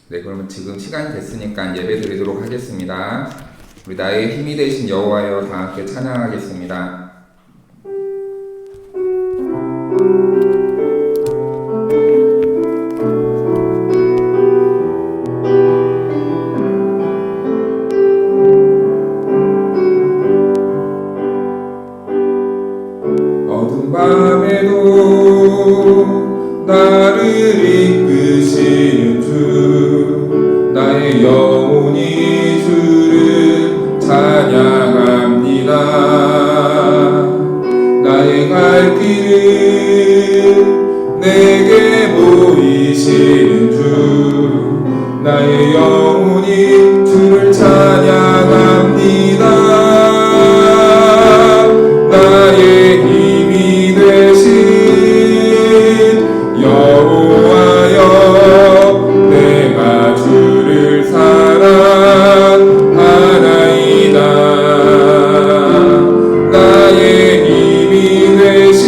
네, 그러면 지금 시간이 됐으니까 예배 드리도록 하겠습니다. 우리 나의 힘이 되신 여호와여 다 함께 찬양하겠습니다. 어두운 밤에도 나를 이끄시는 주, 나의 영혼이 주를 찬양합니다. 나의 갈 길은 내게 보이시는 주, 나의 영혼이 주를 찬양합니다. 나의 힘이 되신 여호와여 내가 주를 사랑하나이다. 나의 힘이 되신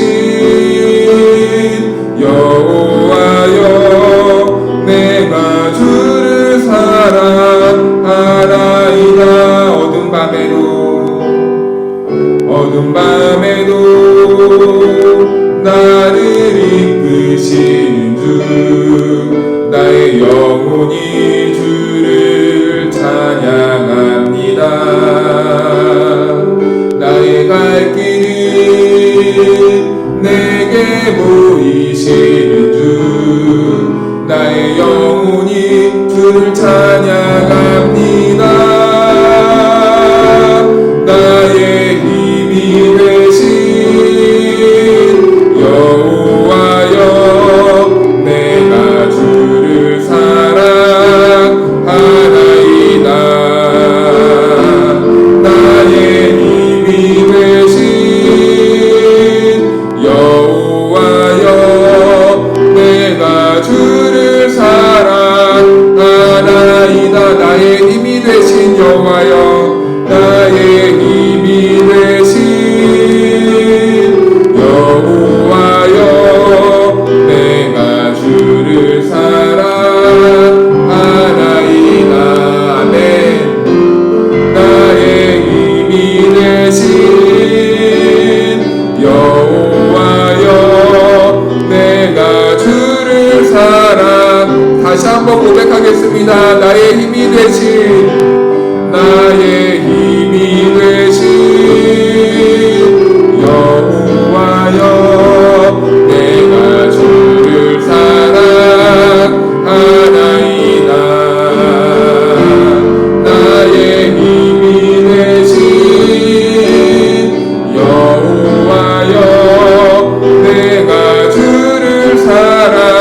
여호와여 내가 주를 사랑하나이다. 어두운 밤에도 나를 이끄시는 주, 나의 영혼이 주를 찬양합니다. 나의 갈 길은 내게 보이시는 주, 나의 영혼이 주를 찬양합니다. 나의 힘이 되신 여호와여 내가 주를 사랑하나이다. 나의 힘이 되신 여호와여 내가 주를 사랑하나이다. 나의 힘이 되신 여호와여 나의 힘이 되신 여호와여 내가 주를 사랑하나이다. 아멘. 나의 힘이 되신 여호와여 내가 주를 다시 한번 고백하겠습니다. 나의 힘이 되신 나의 힘이 되신 여호와여 내가 주를 사랑하나이다. 나의 힘이 되신 여호와여 내가 주를 사랑하나이다.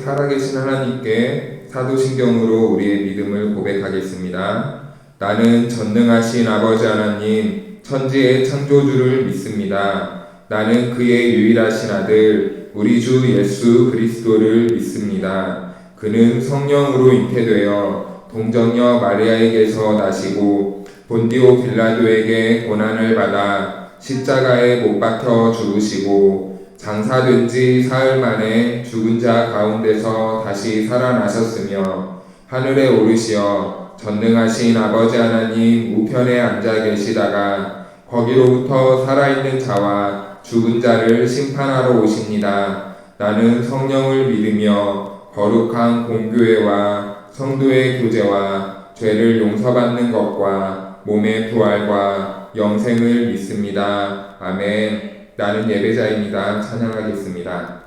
살아계신 하나님께 사도신경으로 우리의 믿음을 고백하겠습니다. 나는 전능하신 아버지 하나님, 천지의 창조주를 믿습니다. 나는 그의 유일하신 아들, 우리 주 예수 그리스도를 믿습니다. 그는 성령으로 잉태되어 동정녀 마리아에게서 나시고 본디오 빌라도에게 고난을 받아 십자가에 못 박혀 죽으시고 장사된 지 사흘 만에 죽은 자 가운데서 다시 살아나셨으며 하늘에 오르시어 전능하신 아버지 하나님 우편에 앉아 계시다가 거기로부터 살아있는 자와 죽은 자를 심판하러 오십니다. 나는 성령을 믿으며 거룩한 공교회와 성도의 교제와 죄를 용서받는 것과 몸의 부활과 영생을 믿습니다. 아멘. 나는 예배자입니다. 찬양하겠습니다.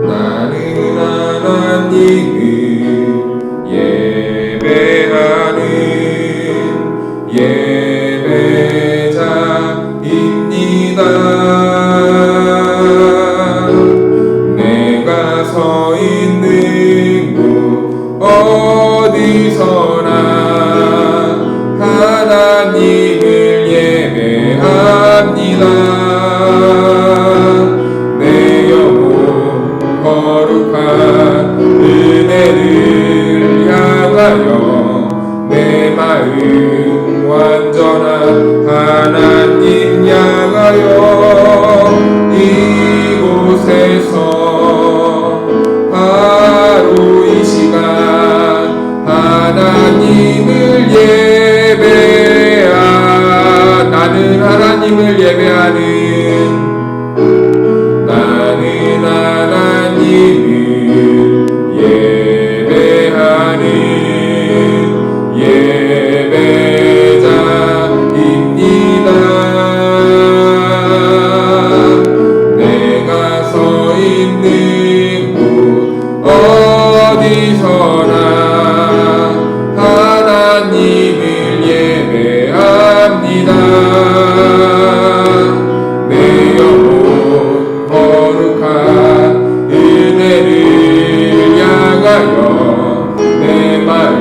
나는 하나님을 예배하는 예배자입니다. 서 있는 곳 어디서나 하나님을 예배합니다. 내 영혼 거룩한 은혜를 향하여 내 마음 완전한 하나님 향하여 이곳에서 바로 이 시간 하나님을 나는 하나님을 예배하는 예배자입니다. 내가 서 있는 곳 어디서나 하나님을 예배합니다. 내 영혼 거룩한 은혜를 향하여 내 마음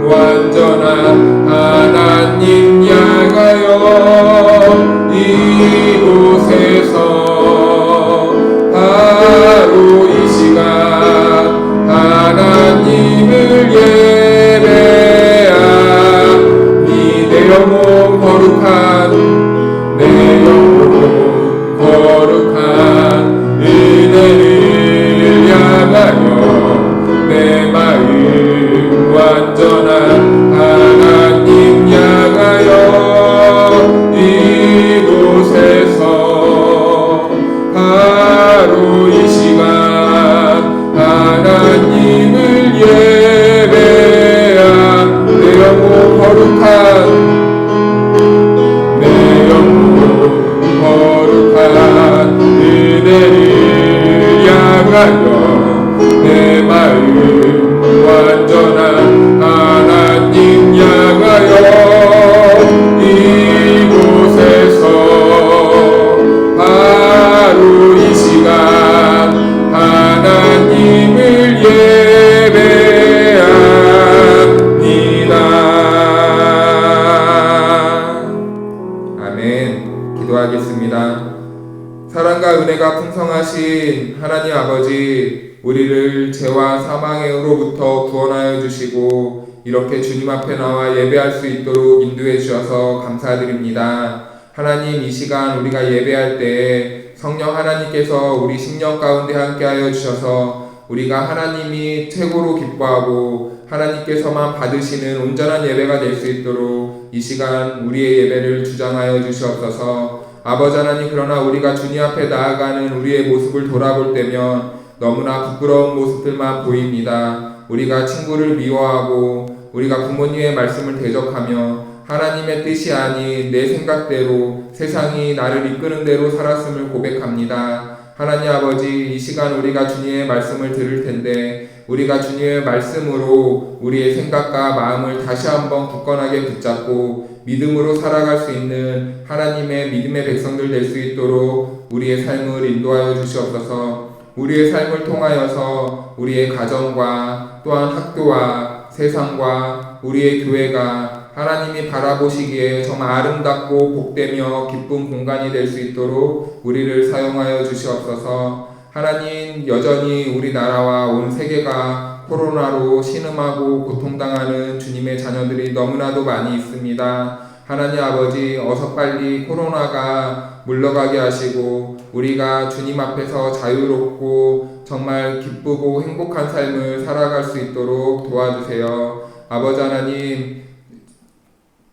완전한 하나님 향하여 이곳에서 바로 이 시간 하나님을 예배하니 내 영혼 거룩한 은혜를 향하여 내 마음 완전한 하나님 향하여 이곳에서 바로 이 시간 하나님을 예배한 내 영혼 거룩한 은혜를 향하여 내 마음 완전한 하나님 향하여 이곳에서 바로 이 시간 하나님을 예배합니다. 아멘. 기도하겠습니다. 사랑과 은혜가 풍성하신 하나님 아버지, 우리를 죄와 사망으로부터 구원하여 주시고 이렇게 주님 앞에 나와 예배할 수 있도록 인도해 주셔서 감사드립니다. 하나님, 이 시간 우리가 예배할 때 성령 하나님께서 우리 심령 가운데 함께하여 주셔서 우리가 하나님이 최고로 기뻐하고 하나님께서만 받으시는 온전한 예배가 될 수 있도록 이 시간 우리의 예배를 주장하여 주시옵소서. 아버지 하나님, 그러나 우리가 주님 앞에 나아가는 우리의 모습을 돌아볼 때면 너무나 부끄러운 모습들만 보입니다. 우리가 친구를 미워하고 우리가 부모님의 말씀을 대적하며 하나님의 뜻이 아닌 내 생각대로 세상이 나를 이끄는 대로 살았음을 고백합니다. 하나님 아버지, 이 시간 우리가 주님의 말씀을 들을 텐데 우리가 주님의 말씀으로 우리의 생각과 마음을 다시 한번 굳건하게 붙잡고 믿음으로 살아갈 수 있는 하나님의 믿음의 백성들 될 수 있도록 우리의 삶을 인도하여 주시옵소서. 우리의 삶을 통하여서 우리의 가정과 또한 학교와 세상과 우리의 교회가 하나님이 바라보시기에 정말 아름답고 복되며 기쁜 공간이 될 수 있도록 우리를 사용하여 주시옵소서. 하나님, 여전히 우리나라와 온 세계가 코로나로 신음하고 고통당하는 주님의 자녀들이 너무나도 많이 있습니다. 하나님 아버지, 어서 빨리 코로나가 물러가게 하시고 우리가 주님 앞에서 자유롭고 정말 기쁘고 행복한 삶을 살아갈 수 있도록 도와주세요. 아버지 하나님,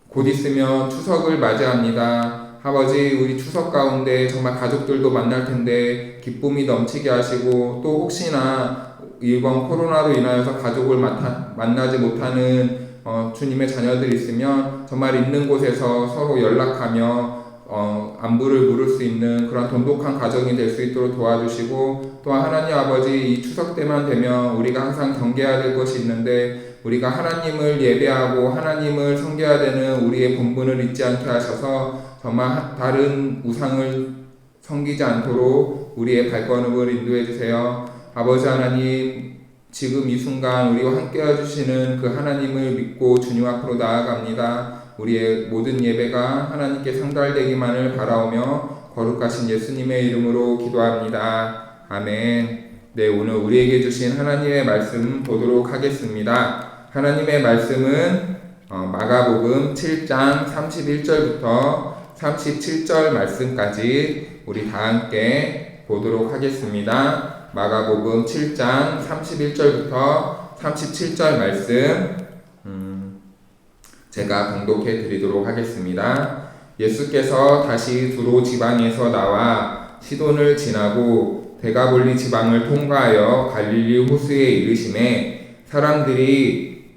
곧 있으면 추석을 맞이합니다. 아버지, 우리 추석 가운데 정말 가족들도 만날 텐데 기쁨이 넘치게 하시고 또 혹시나 이번 코로나로 인하여서 가족을 만나지 못하는 주님의 자녀들이 있으면 정말 있는 곳에서 서로 연락하며 안부를 물을 수 있는 그런 돈독한 가정이 될 수 있도록 도와주시고, 또한 하나님 아버지, 이 추석 때만 되면 우리가 항상 경계해야 될 것이 있는데 우리가 하나님을 예배하고 하나님을 섬겨야 되는 우리의 본분을 잊지 않게 하셔서 정말 다른 우상을 섬기지 않도록 우리의 발걸음을 인도해 주세요. 아버지 하나님, 지금 이 순간 우리와 함께 해주시는 그 하나님을 믿고 주님 앞으로 나아갑니다. 우리의 모든 예배가 하나님께 상달되기만을 바라오며 거룩하신 예수님의 이름으로 기도합니다. 아멘. 네, 오늘 우리에게 주신 하나님의 말씀 보도록 하겠습니다. 하나님의 말씀은 마가복음 7장 31절부터 37절 말씀까지 우리 다 함께 보도록 하겠습니다. 마가복음 7장 31절부터 37절 말씀 제가 봉독해 드리도록 하겠습니다. 예수께서 다시 두로 지방에서 나와 시돈을 지나고 데가볼리 지방을 통과하여 갈릴리 호수에 이르시매 사람들이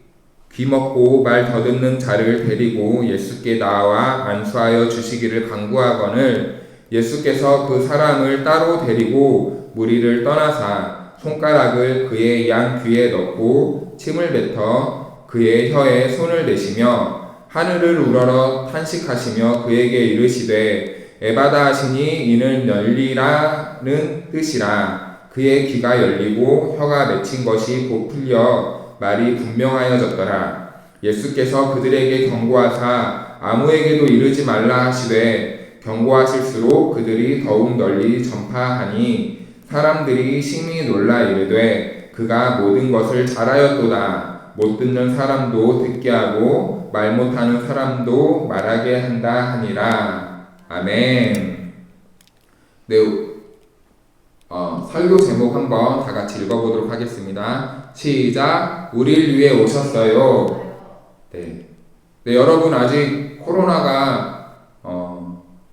귀먹고 말 더듬는 자를 데리고 예수께 나와 안수하여 주시기를 간구하거늘 예수께서 그 사람을 따로 데리고 무리를 떠나사 손가락을 그의 양 귀에 넣고 침을 뱉어 그의 혀에 손을 대시며 하늘을 우러러 탄식하시며 그에게 이르시되 에바다 하시니 이는 열리라는 뜻이라. 그의 귀가 열리고 혀가 맺힌 것이 곧 풀려 말이 분명하여졌더라. 예수께서 그들에게 경고하사 아무에게도 이르지 말라 하시되 경고하실수록 그들이 더욱 널리 전파하니 사람들이 심히 놀라 이르되 그가 모든 것을 잘하였도다. 못 듣는 사람도 듣게 하고 말 못하는 사람도 말하게 한다 하니라. 아멘. 네, 설교 제목 한번 다 같이 읽어보도록 하겠습니다. 시작. 우리를 위해 오셨어요. 네, 여러분 아직 코로나가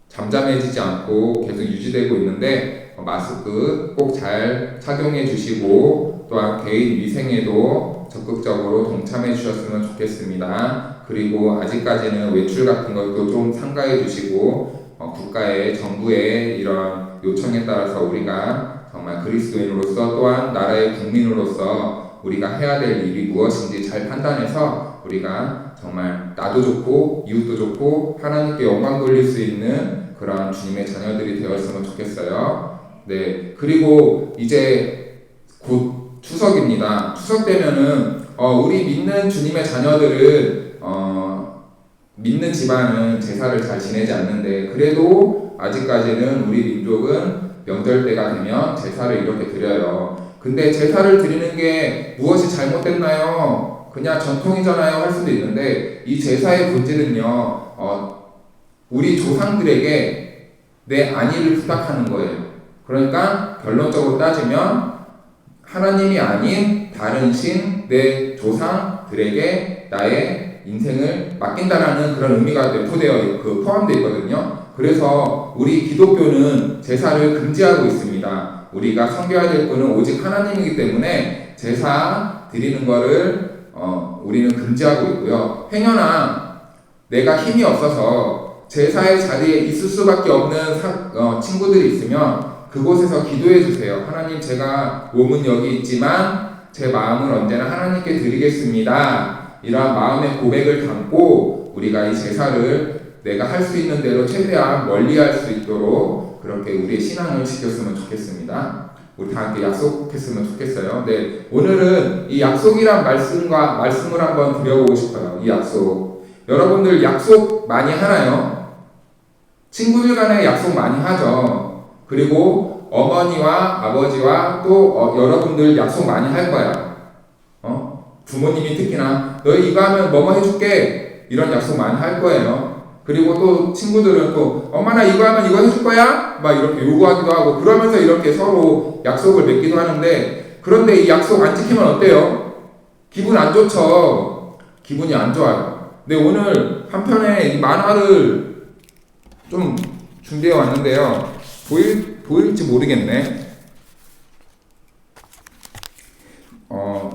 잠잠해지지 않고 계속 유지되고 있는데 마스크 꼭 잘 착용해 주시고 또한 개인 위생에도 적극적으로 동참해 주셨으면 좋겠습니다. 그리고 아직까지는 외출 같은 것도 좀 삼가해 주시고 국가의 정부의 이런 요청에 따라서 우리가 정말 그리스도인으로서 또한 나라의 국민으로서 우리가 해야 될 일이 무엇인지 잘 판단해서 우리가 정말 나도 좋고 이웃도 좋고 하나님께 영광 돌릴 수 있는 그런 주님의 자녀들이 되었으면 좋겠어요. 네, 그리고 이제 곧 추석입니다. 추석 되면은 우리 믿는 주님의 자녀들은 믿는 집안은 제사를 잘 지내지 않는데 그래도 아직까지는 우리 민족은 명절 때가 되면 제사를 이렇게 드려요. 근데 제사를 드리는 게 무엇이 잘못됐나요? 그냥 전통이잖아요 할 수도 있는데 이 제사의 본질은요 우리 조상들에게 내 안위를 부탁하는 거예요. 그러니까 결론적으로 따지면 하나님이 아닌 다른 신, 내 조상들에게 나의 인생을 맡긴다라는 그런 의미가 내포되어 포함되어 있거든요. 그래서 우리 기독교는 제사를 금지하고 있습니다. 우리가 섬겨야 될 분은 오직 하나님이기 때문에 제사 드리는 거를 우리는 금지하고 있고요. 행여나 내가 힘이 없어서 제사의 자리에 있을 수밖에 없는 친구들이 있으면 그곳에서 기도해 주세요. 하나님, 제가 몸은 여기 있지만 제 마음을 언제나 하나님께 드리겠습니다. 이러한 마음의 고백을 담고 우리가 이 제사를 내가 할 수 있는 대로 최대한 멀리 할 수 있도록 그렇게 우리의 신앙을 지켰으면 좋겠습니다. 우리 다 함께 약속했으면 좋겠어요. 네, 오늘은 이 약속이란 말씀을 한번 드려보고 싶어요. 이 약속. 여러분들 약속 많이 하나요? 친구들 간에 약속 많이 하죠. 그리고 어머니와 아버지와 또 여러분들 약속 많이 할 거야. 부모님이 특히나 너희 이거 하면 뭐뭐 해줄게 이런 약속 많이 할 거예요. 그리고 또 친구들은 또 엄마 나 이거 하면 이거 해줄 거야? 막 이렇게 요구하기도 하고 그러면서 이렇게 서로 약속을 맺기도 하는데 그런데 이 약속 안 지키면 어때요? 기분 안 좋죠. 기분이 안 좋아요. 근데 오늘 한편에 이 만화를 좀 준비해 왔는데요. 보일지 모르겠네.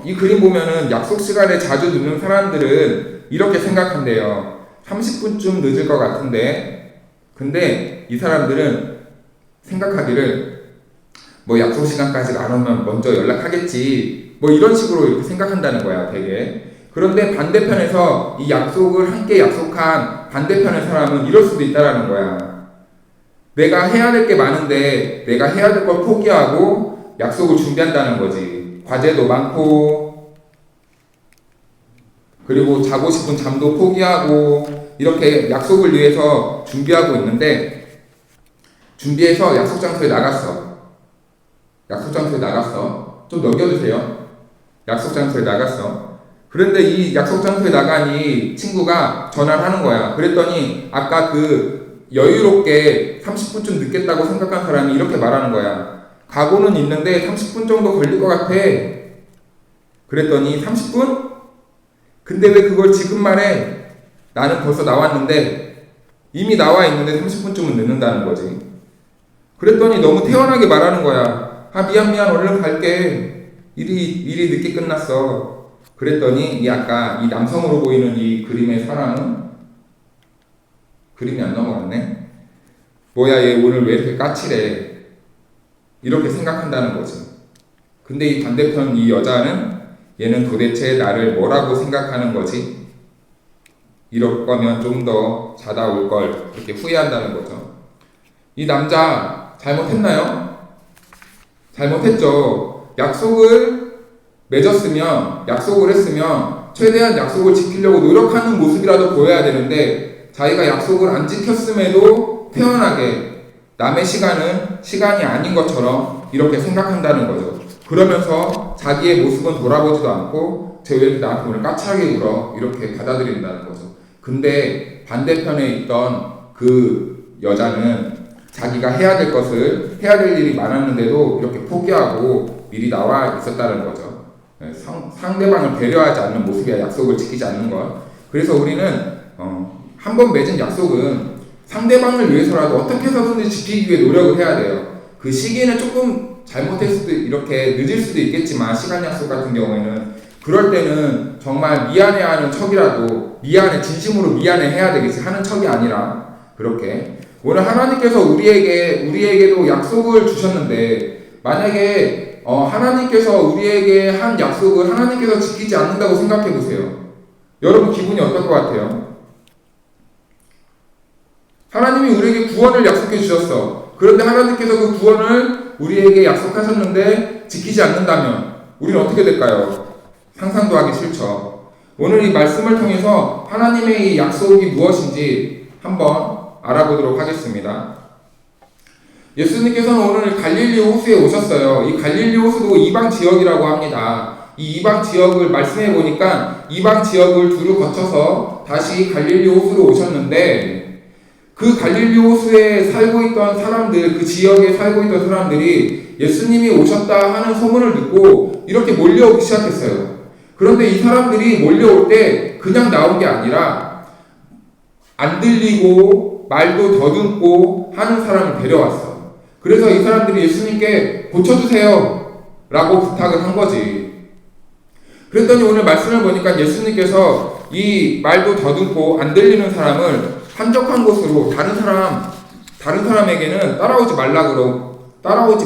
이 그림 보면은 약속 시간에 자주 늦는 사람들은 이렇게 생각한대요. 30분쯤 늦을 것 같은데, 근데 이 사람들은 생각하기를 뭐 약속 시간까지 안 오면 먼저 연락하겠지, 뭐 이런 식으로 이렇게 생각한다는 거야, 되게. 그런데 반대편에서 이 약속을 함께 약속한 반대편의 사람은 이럴 수도 있다라는 거야. 내가 해야 될 게 많은데 내가 해야 될 걸 포기하고 약속을 준비한다는 거지. 과제도 많고 그리고 자고 싶은 잠도 포기하고 이렇게 약속을 위해서 준비하고 있는데 준비해서 약속 장소에 나갔어. 약속 장소에 나갔어. 좀 넘겨주세요. 약속 장소에 나갔어. 그런데 이 약속 장소에 나간 이 친구가 전화를 하는 거야. 그랬더니 아까 그 여유롭게 30분쯤 늦겠다고 생각한 사람이 이렇게 말하는 거야. 각오는 있는데 30분 정도 걸릴 것 같아. 그랬더니 30분? 근데 왜 그걸 지금 말해? 나는 벌써 나왔는데, 이미 나와 있는데 30분쯤은 늦는다는 거지. 그랬더니 너무 태연하게 말하는 거야. 아, 미안, 얼른 갈게. 일이 늦게 끝났어. 그랬더니 아까 이 남성으로 보이는 이 그림의 사람은 그림이 안 넘어갔네. 뭐야, 얘 오늘 왜 이렇게 까칠해? 이렇게 생각한다는 거지. 근데 이 반대편 이 여자는 얘는 도대체 나를 뭐라고 생각하는 거지? 이럴 거면 좀 더 자다 올 걸, 이렇게 후회한다는 거죠. 이 남자 잘못했나요? 잘못했죠. 약속을 맺었으면, 약속을 했으면 최대한 약속을 지키려고 노력하는 모습이라도 보여야 되는데, 자기가 약속을 안 지켰음에도 태연하게 남의 시간은 시간이 아닌 것처럼 이렇게 생각한다는 거죠. 그러면서 자기의 모습은 돌아보지도 않고 쟤 왜 이렇게 나한테 오늘 까칠하게 굴어? 이렇게 받아들인다는 거죠. 근데 반대편에 있던 그 여자는 자기가 해야 될 것을, 해야 될 일이 많았는데도 이렇게 포기하고 미리 나와 있었다는 거죠. 상대방을 배려하지 않는 모습이야, 약속을 지키지 않는 것. 그래서 우리는 한 번 맺은 약속은 상대방을 위해서라도 어떻게 해서든지 지키기 위해 노력을 해야 돼요. 그 시기는 조금 잘못할 수도, 이렇게 늦을 수도 있겠지만, 시간 약속 같은 경우에는 그럴 때는 정말 미안해하는 척이라도, 진심으로 미안해해야 되겠지, 하는 척이 아니라. 그렇게 오늘 하나님께서 우리에게도 약속을 주셨는데, 만약에 하나님께서 우리에게 한 약속을 하나님께서 지키지 않는다고 생각해 보세요. 여러분 기분이 어떨 것 같아요? 하나님이 우리에게 구원을 약속해 주셨어. 그런데 하나님께서 그 구원을 우리에게 약속하셨는데 지키지 않는다면 우리는 어떻게 될까요? 상상도 하기 싫죠. 오늘 이 말씀을 통해서 하나님의 이 약속이 무엇인지 한번 알아보도록 하겠습니다. 예수님께서는 오늘 갈릴리 호수에 오셨어요. 이 갈릴리 호수도 이방 지역이라고 합니다. 이 이방 지역을 말씀해 보니까 이방 지역을 두루 거쳐서 다시 갈릴리 호수로 오셨는데, 그 갈릴리 호수에 살고 있던 사람들, 그 지역에 살고 있던 사람들이 예수님이 오셨다 하는 소문을 듣고 이렇게 몰려오기 시작했어요. 그런데 이 사람들이 몰려올 때 그냥 나온 게 아니라 안 들리고 말도 더듬고 하는 사람을 데려왔어. 그래서 이 사람들이 예수님께 고쳐주세요 라고 부탁을 한 거지. 그랬더니 오늘 말씀을 보니까 예수님께서 이 말도 더듬고 안 들리는 사람을 한적한 곳으로, 다른 사람에게는 따라오지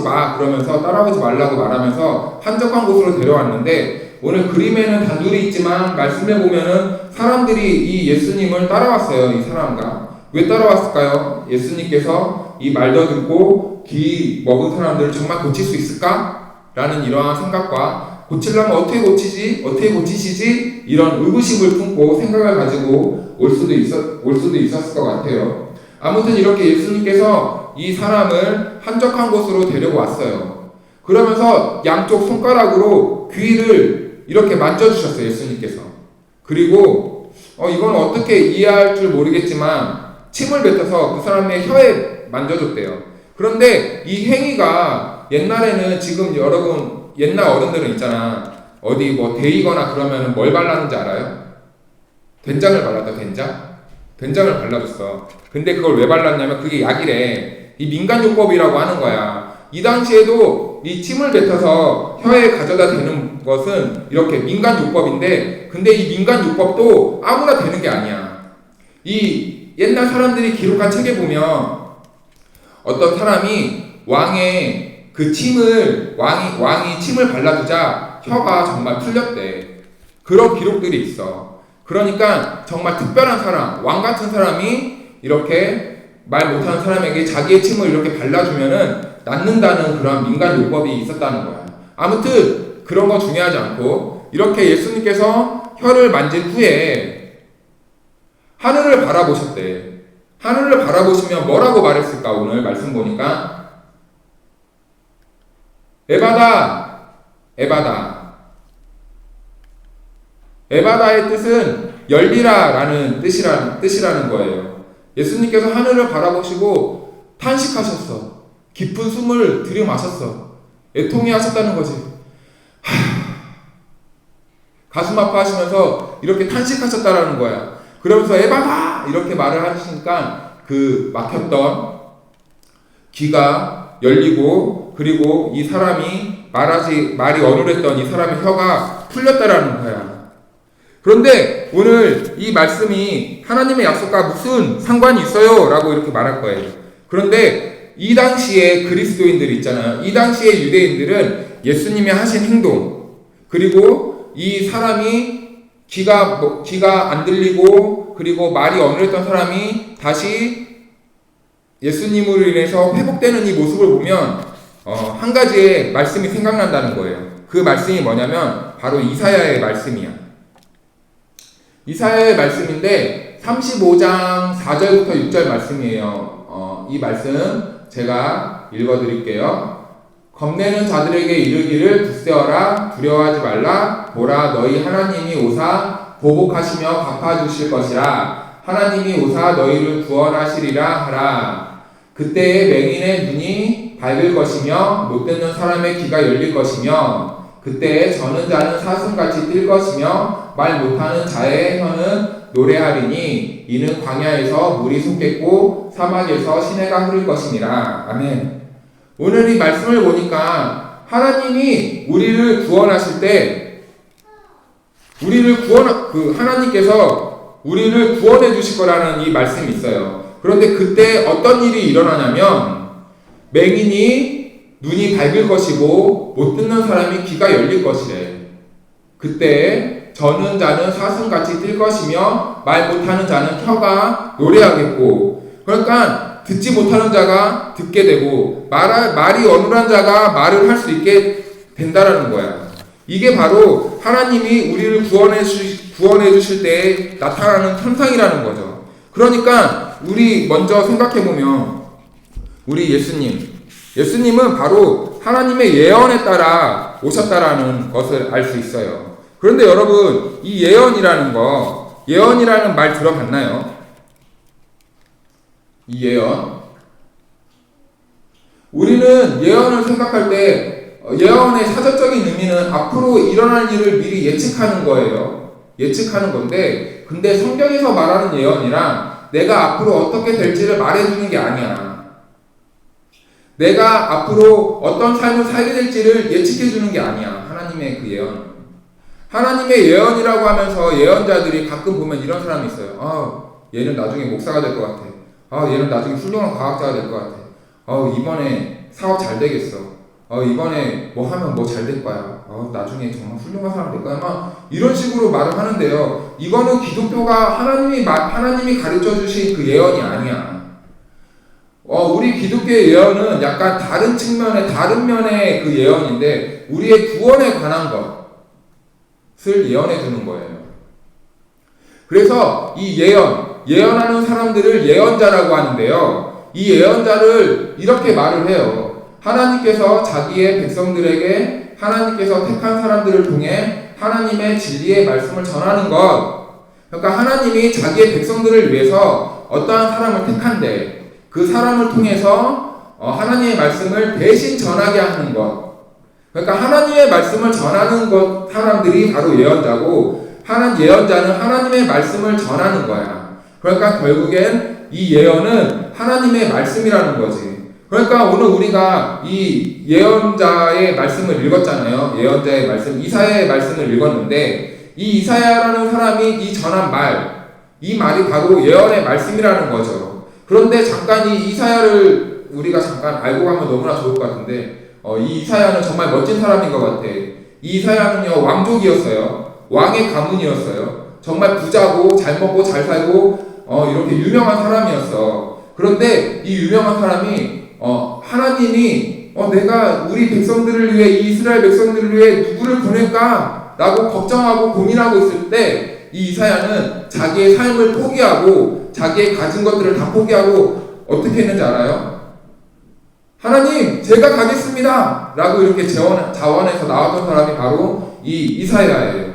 마 그러면서 따라오지 말라고 말하면서 한적한 곳으로 데려왔는데, 오늘 그림에는 단둘이 있지만 말씀해 보면은 사람들이 이 예수님을 따라왔어요. 이 사람과. 왜 따라왔을까요? 예수님께서 이 말도 듣고 귀 먹은 사람들을 정말 고칠 수 있을까? 라는 이러한 생각과, 고치려면 어떻게 고치시지? 이런 의구심을 품고 생각을 가지고 올 수도 있었을 것 같아요. 아무튼 이렇게 예수님께서 이 사람을 한적한 곳으로 데리고 왔어요. 그러면서 양쪽 손가락으로 귀를 이렇게 만져주셨어요, 예수님께서. 그리고 이건 어떻게 이해할 줄 모르겠지만 침을 뱉어서 그 사람의 혀에 만져줬대요. 그런데 이 행위가 옛날에는, 지금 여러분 옛날 어른들은 있잖아, 어디 뭐 데이거나 그러면 뭘 발랐는지 알아요? 된장을 발랐다. 된장을 발라줬어. 근데 그걸 왜 발랐냐면 그게 약이래. 이 민간요법이라고 하는 거야. 이 당시에도 이 침을 뱉어서 혀에 가져다 대는 것은 이렇게 민간요법인데, 근데 이 민간요법도 아무나 되는 게 아니야. 이 옛날 사람들이 기록한 책에 보면 어떤 사람이 왕의 그 침을, 왕이 침을 발라주자 혀가 정말 풀렸대. 그런 기록들이 있어. 그러니까 정말 특별한 사람, 왕 같은 사람이 이렇게 말 못하는 사람에게 자기의 침을 이렇게 발라주면은 낫는다는 그런 민간요법이 있었다는 거야. 아무튼 그런 거 중요하지 않고, 이렇게 예수님께서 혀를 만진 후에 하늘을 바라보셨대. 하늘을 바라보시며 뭐라고 말했을까? 오늘 말씀 보니까 에바다, 에바다. 에바다의 뜻은 열리라 라는 뜻이라는 거예요. 예수님께서 하늘을 바라보시고 탄식하셨어. 깊은 숨을 들이마셨어. 애통해 하셨다는 거지. 가슴 아파하시면서 이렇게 탄식하셨다라는 거야. 그러면서 에바다! 이렇게 말을 하시니까 그 막혔던 귀가 열리고, 그리고 이 사람이 말이 어눌했던 이 사람의 혀가 풀렸다라는 거야. 그런데 오늘 이 말씀이 하나님의 약속과 무슨 상관이 있어요? 라고 이렇게 말할 거예요. 그런데 이 당시에 그리스도인들 있잖아요. 이 당시에 유대인들은 예수님이 하신 행동, 그리고 이 사람이 귀가 안 들리고, 그리고 말이 어눌했던 사람이 다시 예수님으로 인해서 회복되는 이 모습을 보면 한 가지의 말씀이 생각난다는 거예요. 그 말씀이 뭐냐면 바로 이사야의 말씀이야. 이사야의 말씀인데 35장 4절부터 6절 말씀이에요. 이 말씀 제가 읽어드릴게요. 겁내는 자들에게 이르기를 굳세어라, 두려워하지 말라. 보라, 너희 하나님이 오사 보복하시며 갚아주실 것이라. 하나님이 오사 너희를 구원하시리라 하라. 그때에 맹인의 눈이 밝을 것이며 못 듣는 사람의 귀가 열릴 것이며, 그때에 저는 자는 사슴같이 뛸 것이며 말 못하는 자의 혀는 노래하리니 이는 광야에서 물이 솟겠고 사막에서 시내가 흐를 것이니라. 아멘. 오늘 이 말씀을 보니까 하나님이 우리를 구원하실 때 하나님께서 우리를 구원해 주실 거라는 이 말씀이 있어요. 그런데 그때 어떤 일이 일어나냐면 맹인이 눈이 밝을 것이고 못 듣는 사람이 귀가 열릴 것이래. 그때 저는 자는 사슴같이 뛸 것이며 말 못하는 자는 혀가 노래하겠고, 그러니까 듣지 못하는 자가 듣게 되고 말이 어눌한 자가 말을 할 수 있게 된다라는 거야. 이게 바로 하나님이 우리를 구원해 주실 때 나타나는 현상이라는 거죠. 그러니까 우리 먼저 생각해보면 우리 예수님은 바로 하나님의 예언에 따라 오셨다라는 것을 알 수 있어요. 그런데 여러분, 이 예언이라는 말 들어봤나요? 이 예언. 우리는 예언을 생각할 때 예언의 사전적인 의미는 앞으로 일어날 일을 미리 예측하는 거예요. 예측하는 건데, 근데 성경에서 말하는 예언이랑 내가 앞으로 어떻게 될지를 말해주는 게 아니야. 내가 앞으로 어떤 삶을 살게 될지를 예측해주는 게 아니야. 하나님의 그 예언. 하나님의 예언이라고 하면서 예언자들이 가끔 보면 이런 사람이 있어요. 얘는 나중에 목사가 될 것 같아. 얘는 나중에 훌륭한 과학자가 될 것 같아. 이번에 사업 잘 되겠어. 이번에 뭐 하면 뭐 잘 될 거야. 나중에 정말 훌륭한 사람 될 거야. 막 이런 식으로 말을 하는데요. 이거는 기독교가 하나님이 가르쳐 주신 그 예언이 아니야. 우리 기독교의 예언은 약간 다른 측면의, 다른 면의 그 예언인데, 우리의 구원에 관한 것을 예언해 주는 거예요. 그래서 이 예언하는 사람들을 예언자라고 하는데요. 이 예언자를 이렇게 말을 해요. 하나님께서 자기의 백성들에게 하나님께서 택한 사람들을 통해 하나님의 진리의 말씀을 전하는 것. 그러니까 하나님이 자기의 백성들을 위해서 어떠한 사람을 택한데, 그 사람을 통해서 하나님의 말씀을 대신 전하게 하는 것. 그러니까 하나님의 말씀을 전하는 것, 사람들이 바로 예언자고, 예언자는 하나님의 말씀을 전하는 거야. 그러니까 결국엔 이 예언은 하나님의 말씀이라는 거지. 그러니까 오늘 우리가 이 예언자의 말씀을 읽었잖아요. 예언자의 말씀, 이사야의 말씀을 읽었는데, 이 이사야라는 사람이 이 전한 이 말이 바로 예언의 말씀이라는 거죠. 그런데 잠깐 이 이사야를 우리가 잠깐 알고 가면 너무나 좋을 것 같은데, 이 이사야는 정말 멋진 사람인 것 같아. 이 이사야는요, 왕족이었어요. 왕의 가문이었어요. 정말 부자고 잘 먹고 잘 살고 이렇게 유명한 사람이었어. 그런데 이 유명한 사람이 하나님이 내가 우리 백성들을 위해, 이 이스라엘 백성들을 위해 누구를 보낼까? 라고 걱정하고 고민하고 있을 때 이 이사야는 자기의 삶을 포기하고 자기의 가진 것들을 다 포기하고 어떻게 했는지 알아요? 하나님, 제가 가겠습니다! 라고 이렇게 자원해서 나왔던 사람이 바로 이 이사야예요.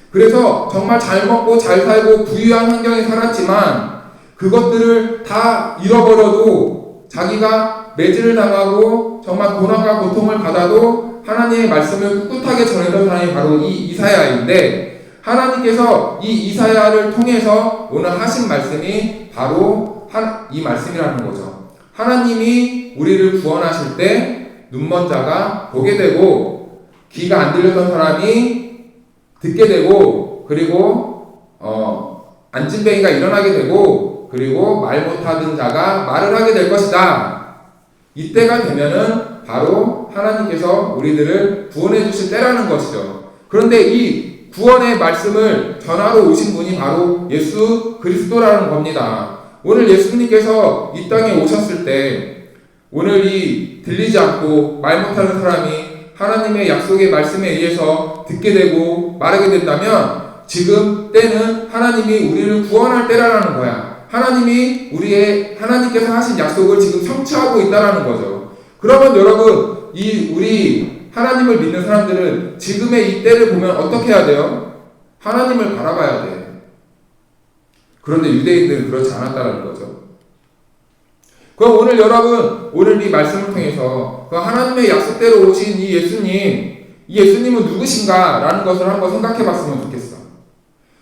그래서 정말 잘 먹고 잘 살고 부유한 환경에 살았지만 그것들을 다 잃어버려도 자기가 매질을 당하고 정말 고난과 고통을 받아도 하나님의 말씀을 꿋꿋하게 전했던 사람이 바로 이 이사야인데, 하나님께서 이 이사야를 통해서 오늘 하신 말씀이 바로 이 말씀이라는 거죠. 하나님이 우리를 구원하실 때 눈먼 자가 보게 되고, 귀가 안 들렸던 사람이 듣게 되고, 그리고 안진뱅이가 일어나게 되고, 그리고 말 못하던 자가 말을 하게 될 것이다. 이때가 되면은 바로 하나님께서 우리들을 구원해 주실 때라는 것이죠. 그런데 이 구원의 말씀을 전하러 오신 분이 바로 예수 그리스도라는 겁니다. 오늘 예수님께서 이 땅에 오셨을 때, 오늘 이 들리지 않고 말 못하는 사람이 하나님의 약속의 말씀에 의해서 듣게 되고 말하게 된다면, 지금 때는 하나님이 우리를 구원할 때라는 거야. 하나님께서 하신 약속을 지금 성취하고 있다라는 거죠. 그러면 여러분, 우리 하나님을 믿는 사람들은 지금의 이 때를 보면 어떻게 해야 돼요? 하나님을 바라봐야 돼. 그런데 유대인들은 그렇지 않았다는 거죠. 그럼 오늘 여러분, 오늘 이 말씀을 통해서 그 하나님의 약속대로 오신 이 예수님은 누구신가? 라는 것을 한번 생각해 봤으면 좋겠어.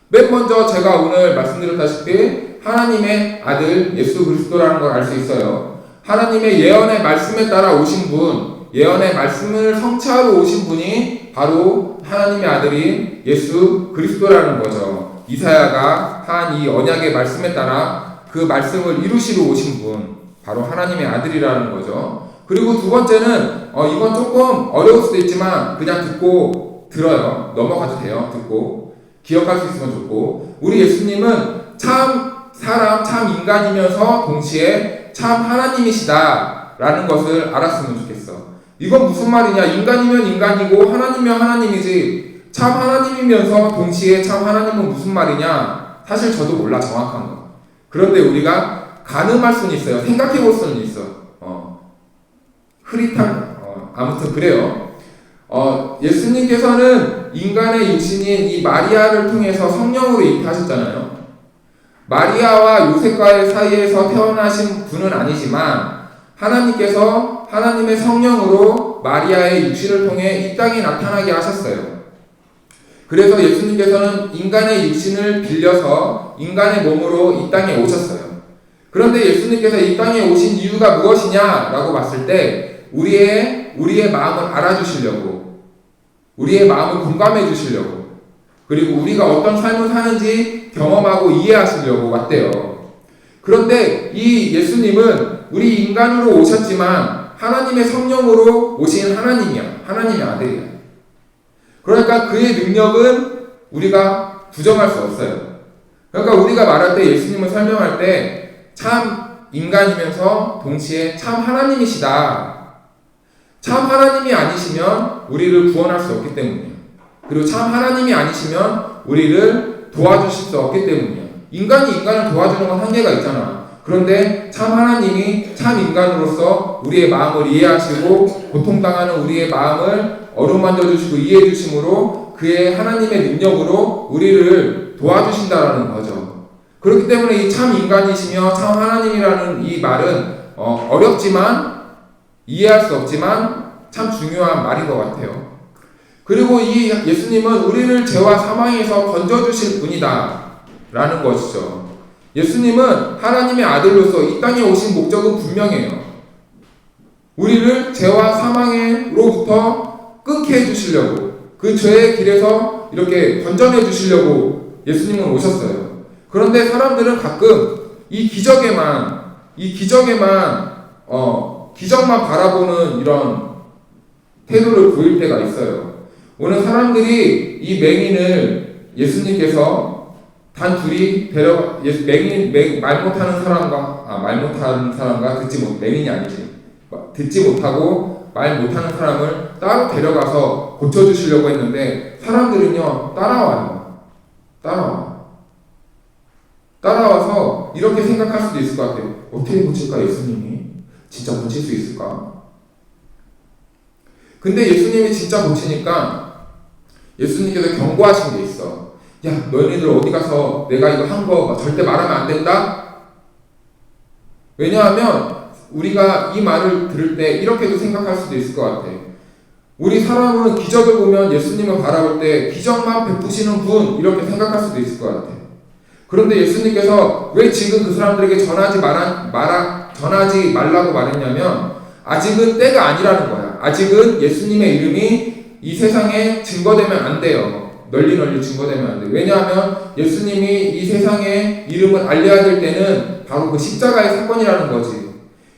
맨 먼저 제가 오늘 말씀드렸다시피 하나님의 아들 예수 그리스도라는 걸 알 수 있어요. 하나님의 예언의 말씀에 따라 오신 분, 예언의 말씀을 성취하러 오신 분이 바로 하나님의 아들인 예수 그리스도라는 거죠. 이사야가 한 이 언약의 말씀에 따라 그 말씀을 이루시러 오신 분, 바로 하나님의 아들이라는 거죠. 그리고 두 번째는 이건 조금 어려울 수도 있지만 그냥 듣고 들어요. 넘어가도 돼요. 듣고 기억할 수 있으면 좋고, 우리 예수님은 참 사람, 참 인간이면서 동시에 참 하나님이시다 라는 것을 알았으면 좋겠어. 이건 무슨 말이냐? 인간이면 인간이고 하나님이면 하나님이지, 참 하나님이면서 동시에 참 하나님은 무슨 말이냐? 사실 저도 몰라, 정확한 거. 그런데 우리가 가늠할 수는 있어요. 생각해 볼 수는 있어. 흐릿한, 아무튼 그래요. 예수님께서는 인간의 육신인 이 마리아를 통해서 성령으로 잉태하셨잖아요. 마리아와 요셉과의 사이에서 태어나신 분은 아니지만 하나님께서 하나님의 성령으로 마리아의 육신을 통해 이 땅에 나타나게 하셨어요. 그래서 예수님께서는 인간의 육신을 빌려서 인간의 몸으로 이 땅에 오셨어요. 그런데 예수님께서 이 땅에 오신 이유가 무엇이냐라고 봤을 때 우리의 마음을 알아주시려고, 우리의 마음을 공감해 주시려고, 그리고 우리가 어떤 삶을 사는지 경험하고 이해하시려고 왔대요. 그런데 이 예수님은 우리 인간으로 오셨지만 하나님의 성령으로 오신 하나님이야. 하나님의 아들이야. 그러니까 그의 능력은 우리가 부정할 수 없어요. 그러니까 우리가 말할 때, 예수님을 설명할 때 참 인간이면서 동시에 참 하나님이시다. 참 하나님이 아니시면 우리를 구원할 수 없기 때문이에요. 그리고 참 하나님이 아니시면 우리를 도와주실 수 없기 때문이에요. 인간이 인간을 도와주는 건 한계가 있잖아. 그런데 참 하나님이 참 인간으로서 우리의 마음을 이해하시고 고통당하는 우리의 마음을 어루만져 주시고 이해해 주심으로 그의 하나님의 능력으로 우리를 도와주신다라는 거죠. 그렇기 때문에 이 참 인간이시며 참 하나님이라는 이 말은 어렵지만 이해할 수 없지만 참 중요한 말인 것 같아요. 그리고 이 예수님은 우리를 죄와 사망에서 건져주실 분이다 라는 것이죠. 예수님은 하나님의 아들로서 이 땅에 오신 목적은 분명해요. 우리를 죄와 사망으로부터 끊게 해주시려고, 그 죄의 길에서 이렇게 건져내 주시려고 예수님은 오셨어요. 그런데 사람들은 가끔 이 기적만 바라보는 이런 태도를 보일 때가 있어요. 오늘 사람들이 이 맹인을 예수님께서 단 둘이 말 못하는 사람과 맹인이 아니지, 듣지 못하고 말 못하는 사람을 따로 데려가서 고쳐주시려고 했는데 따라와서 이렇게 생각할 수도 있을 것 같아요. 어떻게 고칠까 예수님이? 진짜 고칠 수 있을까? 근데 예수님이 진짜 고치니까 예수님께서 경고하신 게 있어. 야, 너희들 어디 가서 내가 이거 한 거 절대 말하면 안 된다? 왜냐하면 우리가 이 말을 들을 때 이렇게도 생각할 수도 있을 것 같아. 우리 사람은 기적을 보면 예수님을 바라볼 때 기적만 베푸시는 분 이렇게 생각할 수도 있을 것 같아. 그런데 예수님께서 왜 지금 그 사람들에게 전하지 말라고 말했냐면 아직은 때가 아니라는 거야. 아직은 예수님의 이름이 이 세상에 증거되면 안 돼요. 널리 증거되면 안 돼요. 왜냐하면 예수님이 이 세상에 이름을 알려야 될 때는 바로 그 십자가의 사건이라는 거지.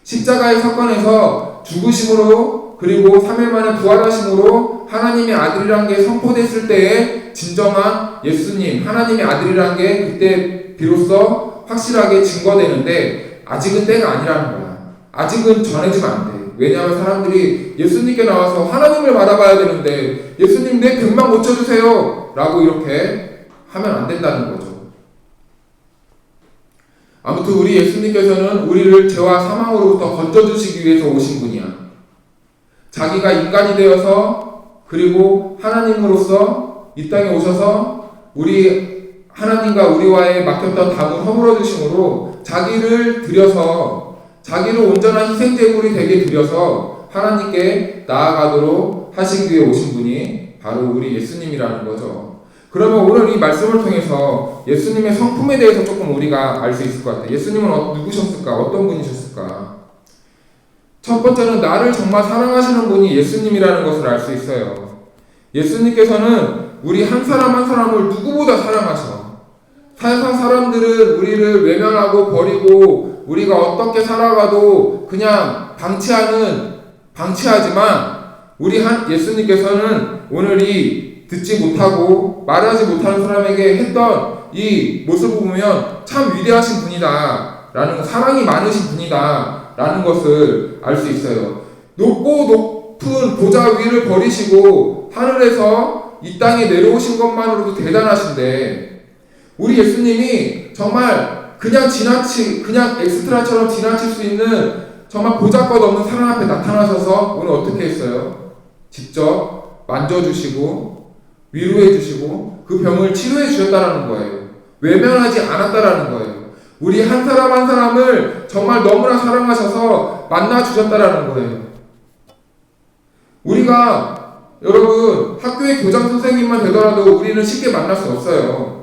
십자가의 사건에서 죽으심으로 그리고 3일 만에 부활하심으로 하나님의 아들이란 게 선포됐을 때에 진정한 예수님, 하나님의 아들이란 게 그때 비로소 확실하게 증거되는데 아직은 때가 아니라는 거야. 아직은 전해지면 안 돼. 왜냐하면 사람들이 예수님께 나와서 하나님을 바라봐야 되는데 예수님 내 병만 고쳐주세요 라고 이렇게 하면 안 된다는 거죠. 아무튼 우리 예수님께서는 우리를 죄와 사망으로부터 건져주시기 위해서 오신 분이야. 자기가 인간이 되어서 그리고 하나님으로서 이 땅에 오셔서 우리 하나님과 우리와의 막혔던 담을 허물어 주심으로 자기를 들여서 자기를 온전한 희생제물이 되게 드려서 하나님께 나아가도록 하시기 위해 오신 분이 바로 우리 예수님이라는 거죠. 그러면 오늘 이 말씀을 통해서 예수님의 성품에 대해서 조금 우리가 알 수 있을 것 같아요. 예수님은 누구셨을까? 어떤 분이셨을까? 첫 번째는 나를 정말 사랑하시는 분이 예수님이라는 것을 알 수 있어요. 예수님께서는 우리 한 사람 한 사람을 누구보다 사랑하셔. 세상 사람들은 우리를 외면하고 버리고 우리가 어떻게 살아가도 그냥 방치하지만 우리 예수님께서는 오늘 이 듣지 못하고 말하지 못하는 사람에게 했던 이 모습을 보면 참 위대하신 분이다 라는 사랑이 많으신 분이다 라는 것을 알 수 있어요. 높은 보좌 위를 버리시고 하늘에서 이 땅에 내려오신 것만으로도 대단하신데 우리 예수님이 정말 그냥 엑스트라처럼 지나칠 수 있는 정말 보잘것 없는 사람 앞에 나타나셔서 오늘 어떻게 했어요? 직접 만져주시고 위로해주시고 그 병을 치료해 주셨다라는 거예요. 외면하지 않았다라는 거예요. 우리 한 사람 한 사람을 정말 너무나 사랑하셔서 만나주셨다라는 거예요. 우리가 여러분 학교의 교장 선생님만 되더라도 우리는 쉽게 만날 수 없어요.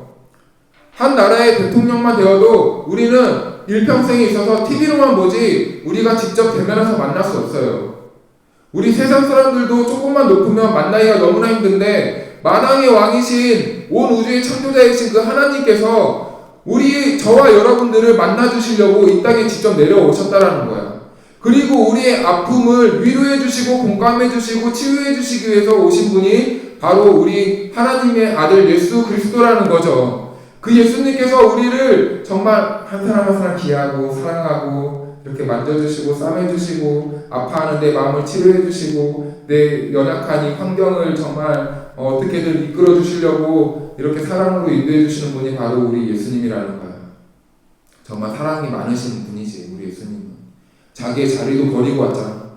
한 나라의 대통령만 되어도 우리는 일평생에 있어서 TV로만 보지 우리가 직접 대면해서 만날 수 없어요. 우리 세상 사람들도 조금만 높으면 만나기가 너무나 힘든데 만왕의 왕이신 온 우주의 창조자이신 그 하나님께서 저와 여러분들을 만나주시려고 이 땅에 직접 내려오셨다라는 거야. 그리고 우리의 아픔을 위로해주시고 공감해주시고 치유해주시기 위해서 오신 분이 바로 우리 하나님의 아들 예수 그리스도라는 거죠. 그 예수님께서 우리를 정말 한 사람 한 사람 귀하고 사랑하고 이렇게 만져주시고 싸매주시고 아파하는 내 마음을 치료해주시고 내 연약한 이 환경을 정말 어떻게든 이끌어주시려고 이렇게 사랑으로 인도해주시는 분이 바로 우리 예수님이라는 거야. 정말 사랑이 많으신 분이지 우리 예수님은. 자기의 자리도 버리고 왔잖아.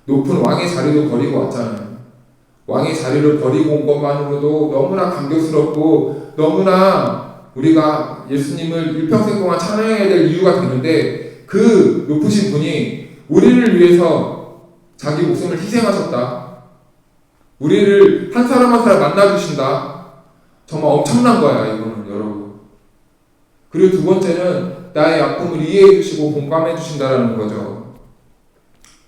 높은 왕의 자리도 버리고 왔잖아요. 왕의 자리를 버리고 온 것만으로도 너무나 감격스럽고 너무나 우리가 예수님을 일평생 동안 찬양해야 될 이유가 되는데 그 높으신 분이 우리를 위해서 자기 목숨을 희생하셨다. 우리를 한 사람 한 사람 만나주신다. 정말 엄청난 거야 이거는 여러분. 그리고 두 번째는 나의 아픔을 이해해 주시고 공감해 주신다라는 거죠.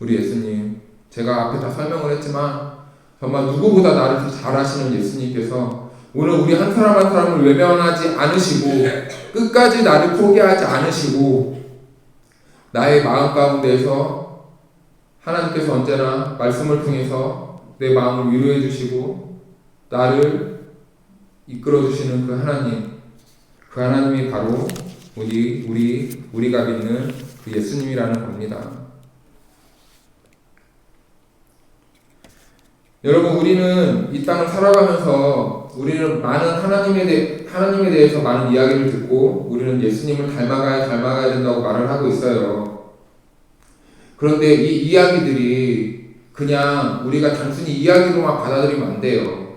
우리 예수님, 제가 앞에 다 설명을 했지만 정말 누구보다 나를 더 잘 아시는 예수님께서 오늘 우리 한 사람 한 사람을 외면하지 않으시고 끝까지 나를 포기하지 않으시고 나의 마음 가운데에서 하나님께서 언제나 말씀을 통해서 내 마음을 위로해 주시고 나를 이끌어 주시는 그 하나님이 바로 우리가 믿는 그 예수님이라는 겁니다. 여러분, 우리는 이 땅을 살아가면서 우리는 많은 하나님에 대해서 많은 이야기를 듣고 우리는 예수님을 닮아가야 된다고 말을 하고 있어요. 그런데 이 이야기들이 그냥 우리가 단순히 이야기로만 받아들이면 안 돼요.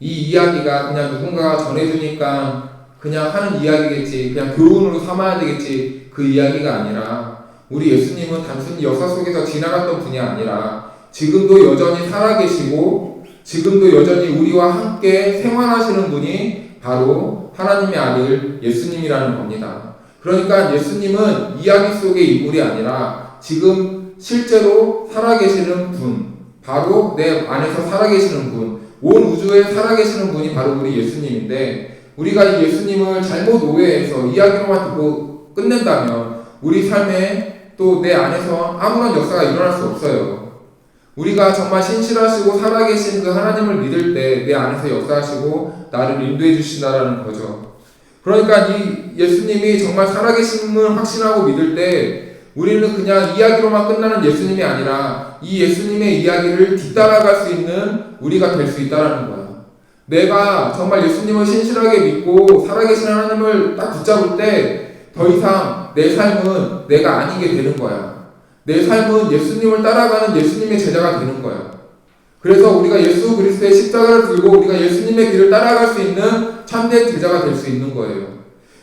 이 이야기가 그냥 누군가가 전해주니까 그냥 하는 이야기겠지, 그냥 교훈으로 삼아야 되겠지, 그 이야기가 아니라 우리 예수님은 단순히 역사 속에서 지나갔던 분이 아니라 지금도 여전히 살아계시고 지금도 여전히 우리와 함께 생활하시는 분이 바로 하나님의 아들 예수님이라는 겁니다. 그러니까 예수님은 이야기 속의 인물이 아니라 지금 실제로 살아계시는 분, 바로 내 안에서 살아계시는 분, 온 우주에 살아계시는 분이 바로 우리 예수님인데, 우리가 이 예수님을 잘못 오해해서 이야기로만 듣고 끝낸다면 우리 삶에 또 내 안에서 아무런 역사가 일어날 수 없어요. 우리가 정말 신실하시고 살아계신 그 하나님을 믿을 때 내 안에서 역사하시고 나를 인도해 주신다라는 거죠. 그러니까 이 예수님이 정말 살아계심을 확신하고 믿을 때 우리는 그냥 이야기로만 끝나는 예수님이 아니라 이 예수님의 이야기를 뒤따라갈 수 있는 우리가 될 수 있다는 거야. 내가 정말 예수님을 신실하게 믿고 살아계신 하나님을 딱 붙잡을 때 더 이상 내 삶은 내가 아니게 되는 거야. 내 삶은 예수님을 따라가는 예수님의 제자가 되는 거야. 그래서 우리가 예수 그리스도의 십자가를 들고 우리가 예수님의 길을 따라갈 수 있는 참된 제자가 될 수 있는 거예요.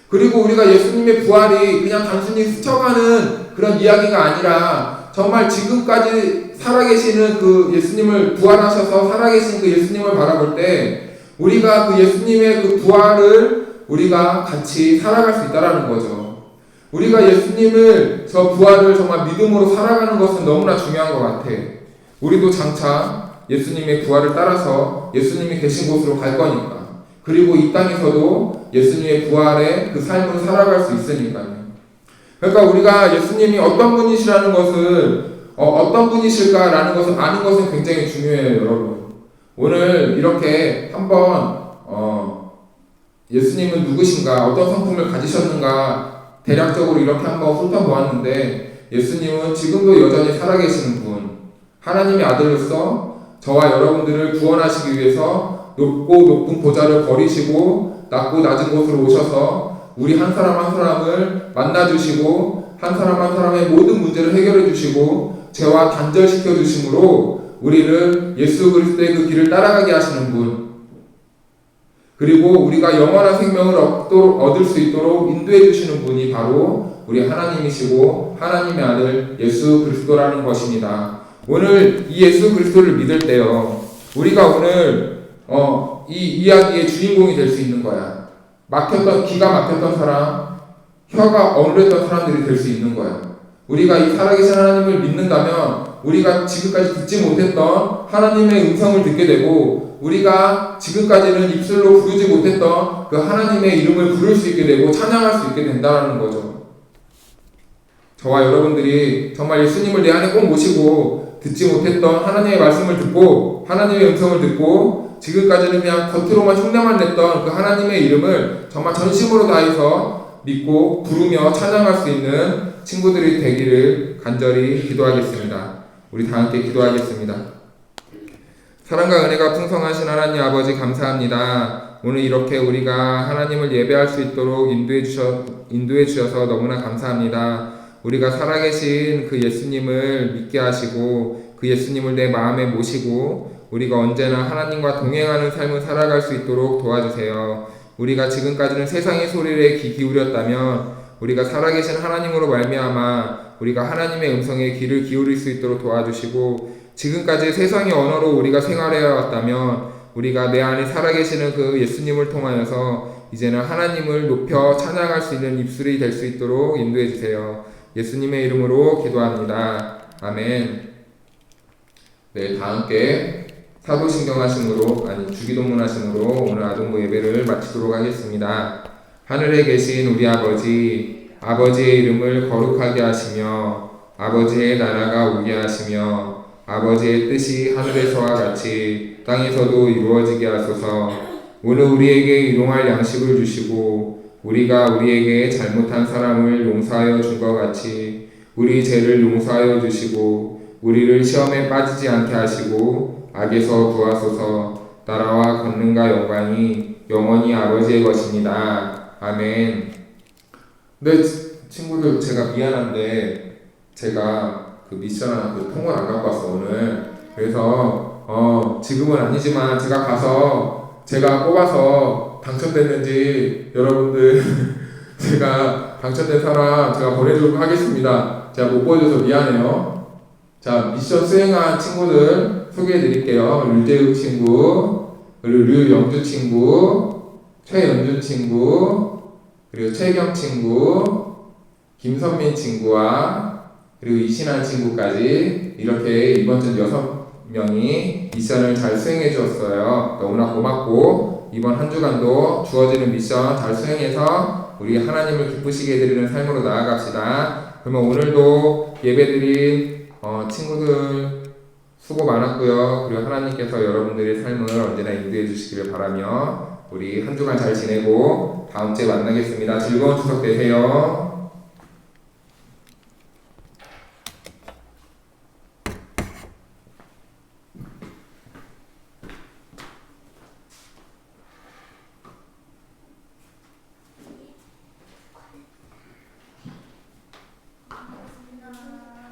그리고 우리가 예수님의 부활이 그냥 단순히 스쳐가는 그런 이야기가 아니라 정말 지금까지 살아계시는 그 예수님을 부활하셔서 살아계신 그 예수님을 바라볼 때 우리가 그 예수님의 그 부활을 우리가 같이 살아갈 수 있다는 거죠. 우리가 예수님을 저 부활을 정말 믿음으로 살아가는 것은 너무나 중요한 것 같아. 우리도 장차 예수님의 부활을 따라서 예수님이 계신 곳으로 갈 거니까. 그리고 이 땅에서도 예수님의 부활의 그 삶을 살아갈 수 있으니까요. 그러니까 우리가 예수님이 어떤 분이시라는 것을 어떤 분이실까라는 것을 아는 것은 굉장히 중요해요, 여러분. 오늘 이렇게 한번 예수님은 누구신가, 어떤 성품을 가지셨는가 대략적으로 이렇게 한번 훑어보았는데 예수님은 지금도 여전히 살아계시는 분, 하나님의 아들로서 저와 여러분들을 구원하시기 위해서 높고 높은 보좌를 버리시고 낮고 낮은 곳으로 오셔서 우리 한 사람 한 사람을 만나주시고 한 사람 한 사람의 모든 문제를 해결해 주시고 죄와 단절시켜 주심으로 우리를 예수 그리스도의 그 길을 따라가게 하시는 분, 그리고 우리가 영원한 생명을 얻을 수 있도록 인도해 주시는 분이 바로 우리 하나님이시고 하나님의 아들 예수 그리스도라는 것입니다. 오늘 이 예수 그리스도를 믿을 때요, 우리가 오늘 이 이야기의 주인공이 될 수 있는 거야. 기가 막혔던 사람, 혀가 어눌했던 사람들이 될 수 있는 거야. 우리가 이 살아계신 하나님을 믿는다면 우리가 지금까지 듣지 못했던 하나님의 음성을 듣게 되고 우리가 지금까지는 입술로 부르지 못했던 그 하나님의 이름을 부를 수 있게 되고 찬양할 수 있게 된다는 거죠. 저와 여러분들이 정말 예수님을 내 안에 꼭 모시고 듣지 못했던 하나님의 말씀을 듣고 하나님의 음성을 듣고 지금까지는 그냥 겉으로만 흉내만 냈던 그 하나님의 이름을 정말 전심으로 다해서 믿고 부르며 찬양할 수 있는 친구들이 되기를 간절히 기도하겠습니다. 우리 다 함께 기도하겠습니다. 사랑과 은혜가 풍성하신 하나님 아버지 감사합니다. 오늘 이렇게 우리가 하나님을 예배할 수 있도록 인도해 주셔서 너무나 감사합니다. 우리가 살아계신 그 예수님을 믿게 하시고 그 예수님을 내 마음에 모시고 우리가 언제나 하나님과 동행하는 삶을 살아갈 수 있도록 도와주세요. 우리가 지금까지는 세상의 소리에 귀 기울였다면 우리가 살아계신 하나님으로 말미암아 우리가 하나님의 음성에 귀를 기울일 수 있도록 도와주시고 지금까지 세상의 언어로 우리가 생활해 왔다면 우리가 내 안에 살아계시는 그 예수님을 통하여서 이제는 하나님을 높여 찬양할 수 있는 입술이 될 수 있도록 인도해 주세요. 예수님의 이름으로 기도합니다. 아멘. 네, 다 함께 사도신경 하심으로 주기도문 하심으로 오늘 아동부 예배를 마치도록 하겠습니다. 하늘에 계신 우리 아버지, 아버지의 이름을 거룩하게 하시며 아버지의 나라가 오게 하시며 아버지의 뜻이 하늘에서와 같이 땅에서도 이루어지게 하소서. 오늘 우리에게 일용할 양식을 주시고 우리가 우리에게 잘못한 사람을 용서하여 준 것 같이 우리 죄를 용서하여 주시고 우리를 시험에 빠지지 않게 하시고 악에서 구하소서. 나라와 권능과 영광이 영원히 아버지의 것입니다. 아멘. 네, 친구들, 제가 미안한데 제가 그 미션 하나 그 통을 안 갖고 왔어 오늘. 그래서 지금은 아니지만 제가 가서 제가 뽑아서 당첨됐는지 여러분들 제가 당첨된 사람 제가 보내주도록 하겠습니다. 제가 못 보여줘서 미안해요. 자, 미션 수행한 친구들 소개해 드릴게요. 류재욱 친구, 그리고 류영주 친구, 최연준 친구, 그리고 최경 친구, 김선민 친구와 그리고 이신한 친구까지 이렇게 이번 주 6명이 미션을 잘 수행해 주었어요. 너무나 고맙고 이번 한 주간도 주어지는 미션 잘 수행해서 우리 하나님을 기쁘시게 해드리는 삶으로 나아갑시다. 그러면 오늘도 예배드린 친구들 수고 많았고요. 그리고 하나님께서 여러분들의 삶을 언제나 인도해 주시기를 바라며 우리 한 주간 잘 지내고 다음 주에 만나겠습니다. 즐거운 추석 되세요.